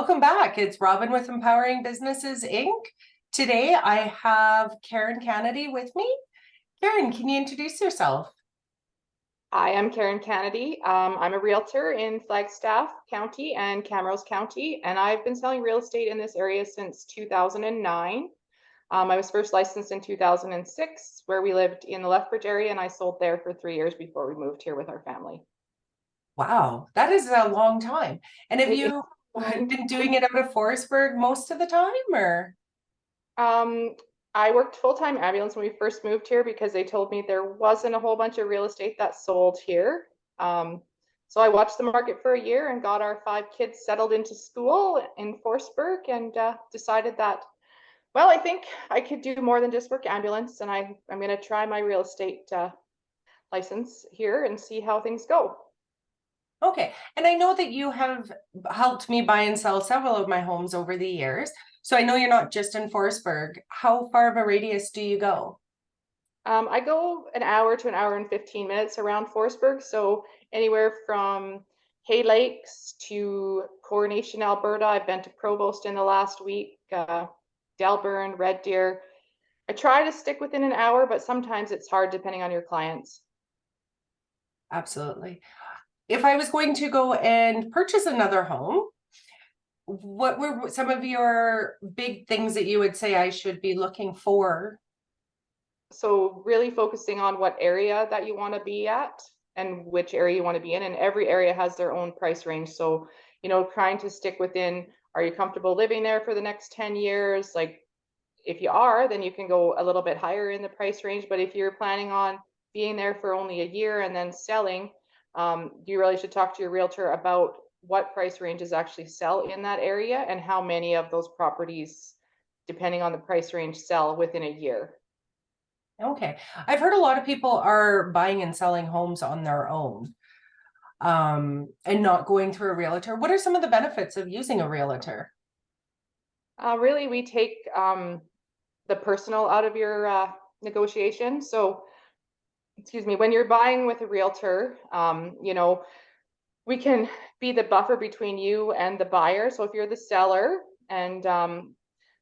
Welcome back. It's Robyn with Empowering Businesses, Inc. Today I have Cannady with me. Karen, can you introduce yourself? Hi, I'm Cannady. I'm a realtor in Flagstaff County and Camrose County, and I've been selling real estate in this area since 2009. I was first licensed in 2006, where we lived in the Lethbridge area, and I sold there for 3 years before we moved here with our family. Wow, that is a long time. And have It, you it, been doing it out of Forestburg most of the time, or? um, I worked full-time ambulance when we first moved here because they told me there wasn't a whole bunch of real estate that sold here. Um, so I watched the market for a year and got our 5 kids settled into school in Forestburg and decided that, well, I think I could do more than just work ambulance, and I'm going to try my real estate license here and see how things go. Okay, and I know that you have helped me buy and sell several of my homes over the years. So I know you're not just in Forestburg. How far of a radius do you go? I go an hour to an hour and 15 minutes around Forestburg, so anywhere from Hay Lakes to Coronation, Alberta. I've been to Provost in the last week, Delburn, Red Deer. I try to stick within an hour, but sometimes it's hard depending on your clients. Absolutely. If I was going to go and purchase another home, what were some of your big things that you would say I should be looking for? So really focusing on what area that you want to be at and which area you want to be in. And every area has their own price range. So, trying to stick within, are you comfortable living there for the next 10 years? Like if you are, then you can go a little bit higher in the price range. But if you're planning on being there for only a year and then selling, you really should talk to your realtor about what price ranges actually sell in that area and how many of those properties, depending on the price range, sell within a year. Okay. I've heard a lot of people are buying and selling homes on their own, and not going through a realtor. What are some of the benefits of using a realtor? Really, we take the personal out of your negotiation. So, excuse me, when you're buying with a realtor, we can be the buffer between you and the buyer. So if you're the seller and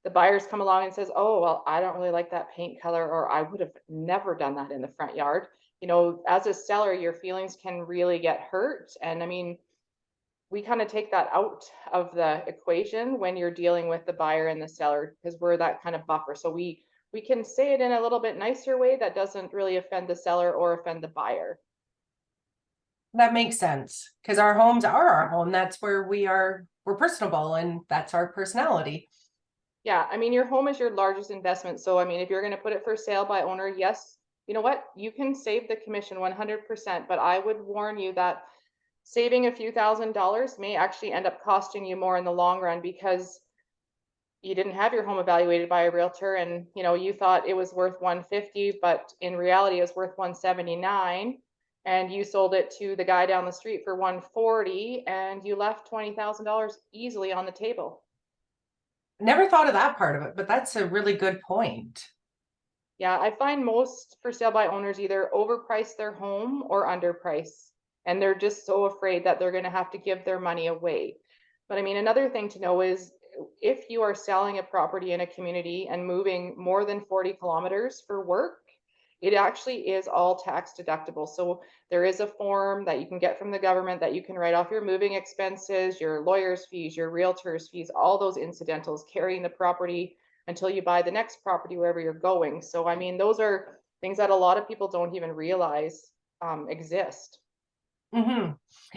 the buyers come along and says, "Oh, well, I don't really like that paint color," or "I would have never done that in the front yard." As a seller, your feelings can really get hurt. And I mean, we kind of take that out of the equation when you're dealing with the buyer and the seller because we're that kind of buffer. So we can say it in a little bit nicer way that doesn't really offend the seller or offend the buyer. That makes sense because our homes are our home. That's where we're personable, and that's our personality. Yeah, I mean, your home is your largest investment. So, I mean, if you're going to put it for sale by owner, yes, you know what? You can save the commission 100%, but I would warn you that saving a few $1,000s may actually end up costing you more in the long run because you didn't have your home evaluated by a realtor and you thought it was worth 150, but in reality it was worth 179, and you sold it to the guy down the street for 140 and you left $20,000 easily on the table. Never thought of that part of it, but that's a really good point. Yeah, I find most for sale by owners either overprice their home or underprice, and they're just so afraid that they're going to have to give their money away. But I mean, another thing to know is if you are selling a property in a community and moving more than 40 kilometers for work, it actually is all tax deductible. So there is a form that you can get from the government that you can write off your moving expenses, your lawyer's fees, your realtor's fees, all those incidentals, carrying the property until you buy the next property wherever you're going. So, I mean, those are things that a lot of people don't even realize exist. Mm-hmm.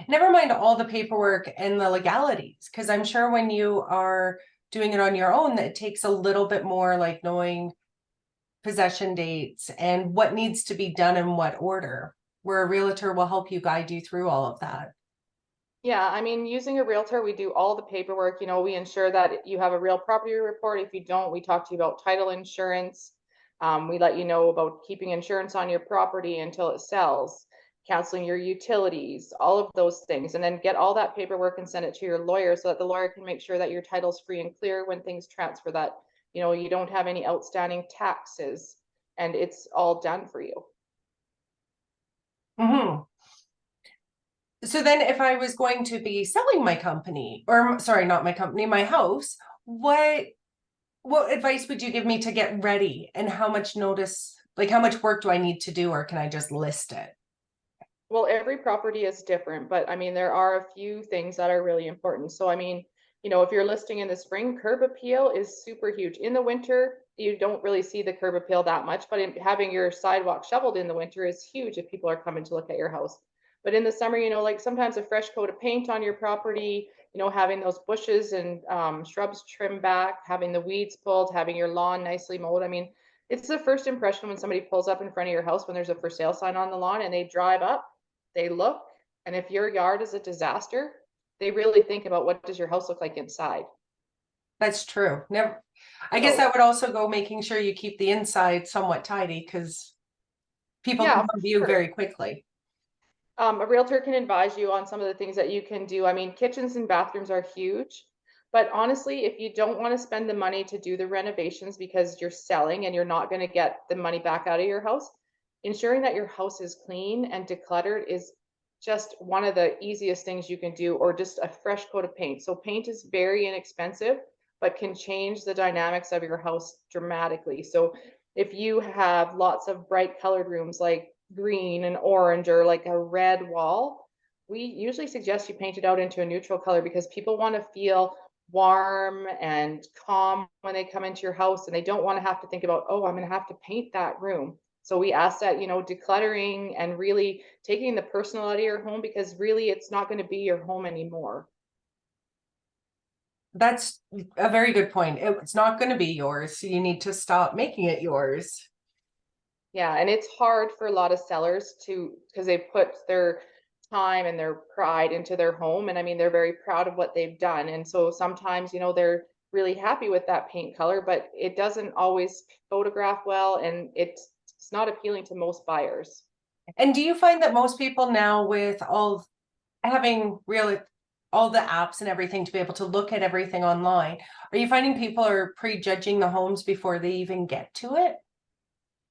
Never mind all the paperwork and the legalities, because I'm sure when you are doing it on your own, that it takes a little bit more, like knowing possession dates and what needs to be done in what order, where a realtor will help you guide you through all of that. Yeah, I mean, using a realtor, we do all the paperwork. We ensure that you have a real property report. If you don't, we talk to you about title insurance. We let you know about keeping insurance on your property until it sells, canceling your utilities, all of those things, and then get all that paperwork and send it to your lawyer so that the lawyer can make sure that your title's free and clear when things transfer, that you don't have any outstanding taxes, and it's all done for you. Mm-hmm. So then if I was going to be selling my company, or sorry, not my company, my house, what advice would you give me to get ready, and how much notice, like how much work do I need to do, or can I just list it? Well, every property is different, but I mean, there are a few things that are really important. So, I mean, if you're listing in the spring, curb appeal is super huge. In the winter, you don't really see the curb appeal that much, but having your sidewalk shoveled in the winter is huge if people are coming to look at your house. But in the summer, like sometimes a fresh coat of paint on your property, having those bushes and shrubs trimmed back, having the weeds pulled, having your lawn nicely mowed. I mean, it's the first impression when somebody pulls up in front of your house when there's a for sale sign on the lawn and they drive up, they look, and if your yard is a disaster, they really think about what does your house look like inside. That's true. Never. I guess So that would also go making sure you keep the inside somewhat tidy, because people yeah, come for on view sure. very quickly. A realtor can advise you on some of the things that you can do. I mean, kitchens and bathrooms are huge, but honestly, if you don't want to spend the money to do the renovations because you're selling and you're not going to get the money back out of your house, ensuring that your house is clean and decluttered is just one of the easiest things you can do, or just a fresh coat of paint. So paint is very inexpensive, but can change the dynamics of your house dramatically. So if you have lots of bright colored rooms like green and orange, or like a red wall, we usually suggest you paint it out into a neutral color because people want to feel warm and calm when they come into your house, and they don't want to have to think about, oh, I'm going to have to paint that room. So we ask that, decluttering and really taking the personal out of your home, because really it's not going to be your home anymore. That's a very good point. It's not going to be yours, so you need to stop making it yours. Yeah, and it's hard for a lot of sellers because they put their time and their pride into their home. And I mean, they're very proud of what they've done. And so sometimes, they're really happy with that paint color, but it doesn't always photograph well, and it's not appealing to most buyers. And do you find that most people now, with all having really all the apps and everything to be able to look at everything online, are you finding people are prejudging the homes before they even get to it?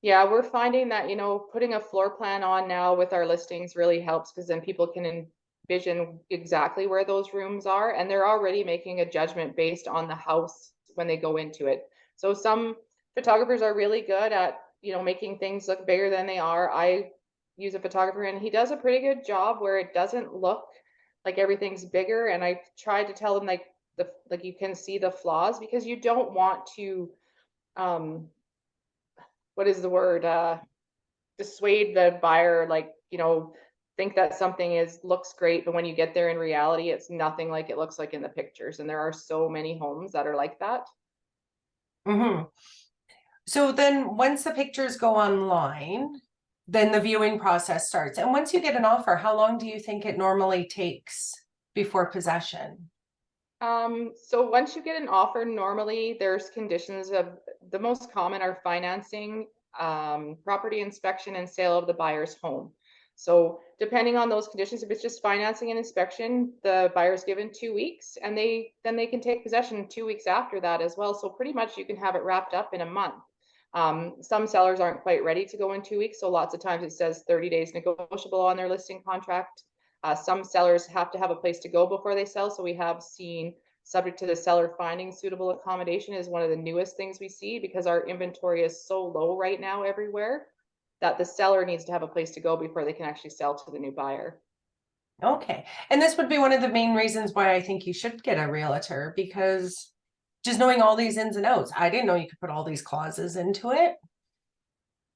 Yeah, we're finding that, putting a floor plan on now with our listings really helps, because then people can envision exactly where those rooms are, and they're already making a judgment based on the house when they go into it. So some photographers are really good at, making things look bigger than they are. I use a photographer and he does a pretty good job where it doesn't look like everything's bigger. And I try to tell them like you can see the flaws, because you don't want to um what is the word, dissuade the buyer, like, think that something looks great, but when you get there in reality it's nothing like it looks like in the pictures, and there are so many homes that are like that. Hmm. So then once the pictures go online, then the viewing process starts. And once you get an offer, how long do you think it normally takes before possession? So once you get an offer, normally there's conditions of, the most common are financing, property inspection, and sale of the buyer's home. So depending on those conditions, if it's just financing and inspection, the buyer's given 2 weeks, and then they can take possession 2 weeks after that as well. So pretty much you can have it wrapped up in a month. Some sellers aren't quite ready to go in 2 weeks, so lots of times it says 30 days negotiable on their listing contract. Some sellers have to have a place to go before they sell. So we have seen, subject to the seller finding suitable accommodation, is one of the newest things we see, because our inventory is so low right now everywhere that the seller needs to have a place to go before they can actually sell to the new buyer. Okay. And this would be one of the main reasons why I think you should get a realtor, because just knowing all these ins and outs, I didn't know you could put all these clauses into it.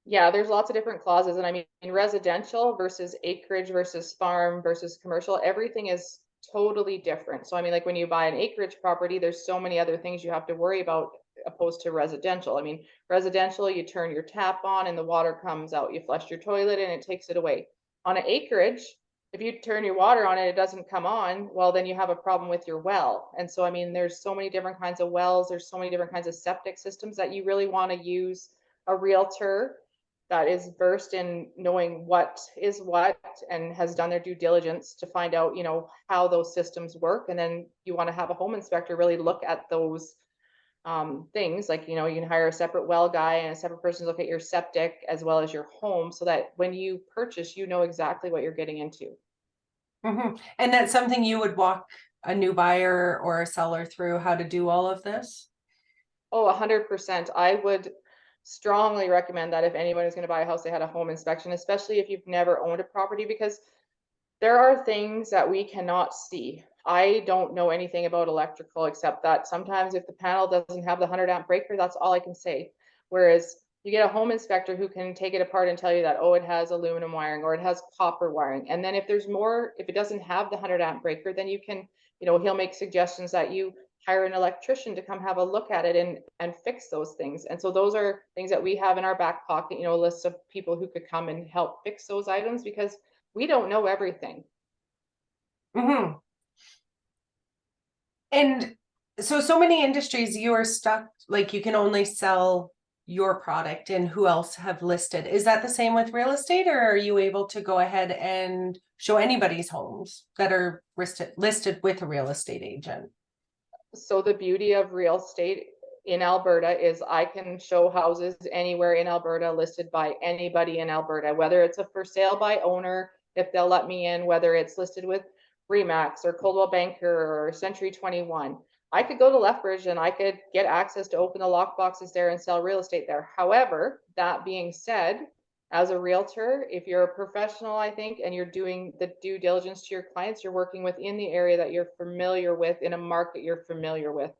Yeah, there's lots of different clauses. And I mean, residential versus acreage versus farm versus commercial, everything is totally different. So, I mean, like when you buy an acreage property, there's so many other things you have to worry about opposed to residential. I mean, residential, you turn your tap on and the water comes out. You flush your toilet and it takes it away. On an acreage, if you turn your water on and it doesn't come on, well, then you have a problem with your well. And so, I mean, there's so many different kinds of wells. There's so many different kinds of septic systems that you really want to use a realtor that is versed in knowing what is what and has done their due diligence to find out, how those systems work. And then you want to have a home inspector really look at those things. Like, you can hire a separate well guy and a separate person to look at your septic as well as your home, so that when you purchase, you know exactly what you're getting into. And that's something you would walk a new buyer or a seller through how to do all of this? Oh, 100%. I would strongly recommend that if anyone is going to buy a house, they had a home inspection, especially if you've never owned a property, because there are things that we cannot see. I don't know anything about electrical except that sometimes if the panel doesn't have the 100 amp breaker, that's all I can say. Whereas you get a home inspector who can take it apart and tell you that, oh, it has aluminum wiring or it has copper wiring. And then if there's more, if it doesn't have the 100 amp breaker, then you can, he'll make suggestions that you hire an electrician to come have a look at it and fix those things. And so those are things that we have in our back pocket, a list of people who could come and help fix those items, because we don't know everything. Hmm. And so many industries, you are stuck, like you can only sell your product and who else have listed. Is that the same with real estate, or are you able to go ahead and show anybody's homes that are listed with a real estate agent? So the beauty of real estate in Alberta is I can show houses anywhere in Alberta listed by anybody in Alberta, whether it's a for sale by owner, if they'll let me in, whether it's listed with Remax or Coldwell Banker or Century 21. I could go to Lethbridge and I could get access to open the lock boxes there and sell real estate there. However, that being said, as a realtor, if you're a professional, I think, and you're doing the due diligence to your clients, you're working within the area that you're familiar with in a market you're familiar with.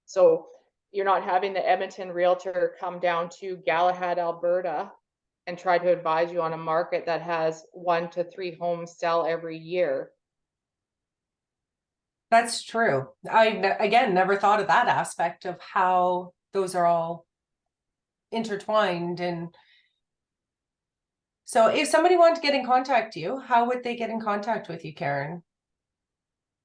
So you're not having the Edmonton realtor come down to Galahad, Alberta, and try to advise you on a market that has 1 to 3 homes sell every year. That's true. Again, never thought of that aspect of how those are all intertwined. And so if somebody wanted to get in contact with you, how would they get in contact with you, Karen?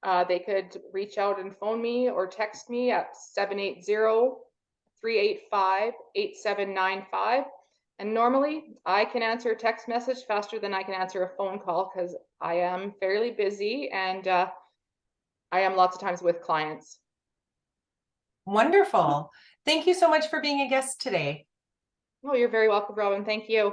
They could reach out and phone me or text me at 780-385-8795. And normally I can answer a text message faster than I can answer a phone call because I am fairly busy and I am lots of times with clients. Wonderful. Thank you so much for being a guest today. Oh, you're very welcome, Robyn. Thank you.